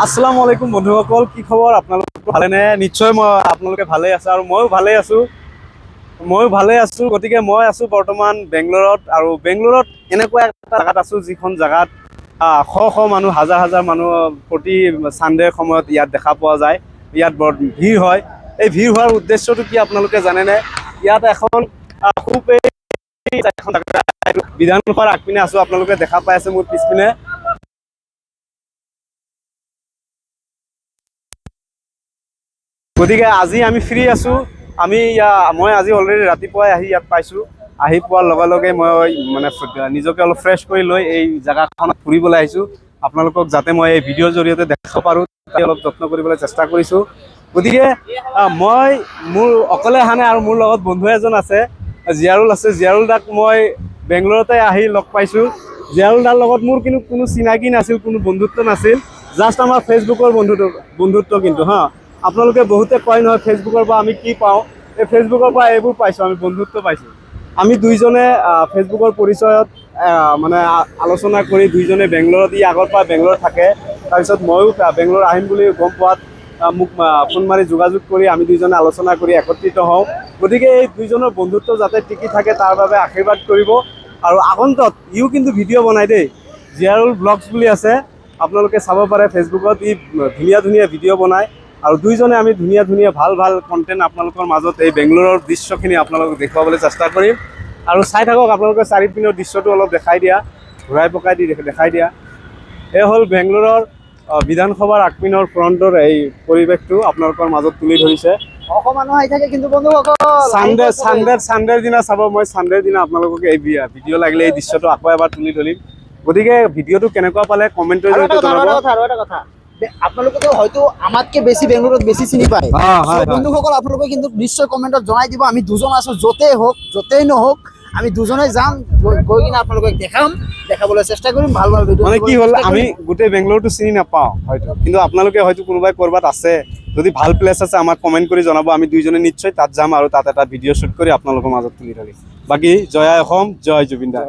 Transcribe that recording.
আসসালামু আলাইকুম বন্ধুসকল, কি খবৰ? আপোনালোক ভালেনে? নিশ্চয় মই আপোনালোকে ভালে আছে আৰু ময়ো ভালে আছো। গতিকে মই আছো বৰ্তমান বেংগলোৰত, আৰু বেংগলোৰত এনেকুৱা এটা জেগাত আছো যিখন জেগাত শ শ মানুহ, হাজাৰ হাজাৰ মানুহ প্ৰতি ছানডেৰ সময়ত ইয়াত দেখা পোৱা যায়। ইয়াত বৰ ভিৰ হয়। এই ভিৰ হোৱাৰ উদ্দেশ্যটো কি আপোনালোকে জানেনে? ইয়াত এখন খুব বিধানসভাৰ আগপিনে আছো, আপোনালোকে দেখা পাই আছে মোৰ পিছপিনে। গতিকে আজি আমি ফ্ৰী আছোঁ। মই আজি অলৰেডি ৰাতিপুৱাই আহি ইয়াত পাইছোঁ। আহি পোৱাৰ লগে লগে মই মানে নিজকে অলপ ফ্ৰেছ কৰি লৈ এই জেগাখনত ফুৰিবলৈ আহিছোঁ। আপোনালোকক যাতে মই এই ভিডিঅ'ৰ জৰিয়তে দেখাব পাৰোঁ, অলপ যত্ন কৰিবলৈ চেষ্টা কৰিছোঁ। গতিকে মই মোৰ অকলে অহা নাই, আৰু মোৰ লগত বন্ধু এজন আছে, জিয়াৰুল আছে। জিয়াৰুল দাক মই বেংগলোৰতে আহি লগ পাইছোঁ। জিয়াৰুল দাৰ লগত মোৰ কিন্তু কোনো চিনাকি নাছিল, কোনো বন্ধুত্ব নাছিল। জাষ্ট আমাৰ ফেচবুকৰ বন্ধুত্ব কিন্তু আপোনালোকে বহুতে কয় নহয় ফেচবুকৰ পৰা আমি কি পাওঁ, এই ফেচবুকৰ পৰা এইবোৰ পাইছোঁ, আমি বন্ধুত্ব পাইছোঁ। আমি দুইজনে ফেচবুকৰ পৰিচয়ত মানে আলোচনা কৰি দুইজনে বেংগলোৰত, আগৰ পৰা বেংগলোৰত থাকে। তাৰপিছত ময়ো বেংগলোৰ আহিম বুলি গম পোৱাত মোক ফোন মাৰি যোগাযোগ কৰি আমি দুইজনে আলোচনা কৰি একত্ৰিত হওঁ। গতিকে এই দুইজনৰ বন্ধুত্ব যাতে টিকি থাকে তাৰ বাবে আশীৰ্বাদ কৰিব। আৰু আগন্তত ইও কিন্তু ভিডিঅ' বনাই দেই, জিয়াৰুল ব্লগছ বুলি আছে, আপোনালোকে চাব পাৰে ফেচবুকত। ই ধুনীয়া ধুনীয়া ভিডিঅ' বনায়, আৰু দুইজনে আমি ধুনীয়া ধুনীয়া ভাল ভাল কণ্টেণ্ট আপোনালোকৰ মাজত এই বেংগলোৰৰ দৃশ্যখিনি আপোনালোকক দেখুৱাবলৈ চেষ্টা কৰিম। আৰু চাই থাকক, আপোনালোকে চাৰিওপিনৰ দৃশ্যটো অলপ দেখাই দিয়া। এই হ'ল বেংগলোৰৰ বিধানসভাৰ আগপিনৰ ফ্ৰণ্টৰ এই পৰিৱেশটো আপোনালোকৰ মাজত তুলি ধৰিছে। মানুহ আহি থাকে কিন্তু বন্ধুসকল চানডেৰ দিনা চাব। মই চানডেৰ দিনা আপোনালোকক এই ভিডিঅ' লাগিলে এই দৃশ্যটো আকৌ এবাৰ তুলি ধৰিম। গতিকে ভিডিঅ'টো কেনেকুৱা পালে কমেণ্টৰ জৰিয়তে জনাব। আপোনালোকেতো হয়তো আমাতকে বেছি বেংগলোৰত বেছি চিনি পায়। বন্ধুসকল আপোনালোকে কিন্তু নিশ্চয় কমেণ্টত জনাই দিব। আমি দুজন আছো, য'তেই নহওক আমি দুজনে যাম, গৈ কিনে আপোনালোকক দেখাবলৈ চেষ্টা কৰিম। ভাল ভাল ভিডিঅ'। মানে কি হ'ল, আমি গোটেই বেংগলোৰটো চিনি নাপাওঁ হয়তো, কিন্তু আপোনালোকে হয়তো কোনোবাই ক'ৰবাত আছে, যদি ভাল প্লেচ আছে আমাক কমেণ্ট কৰি জনাব। আমি দুইজনে নিশ্চয় তাত যাম আৰু তাত এটা ভিডিঅ' শ্বুট কৰি আপোনালোকৰ মাজত তুলি ধৰিম। বাকী জয় আই অসম, জয় জুবিন দা।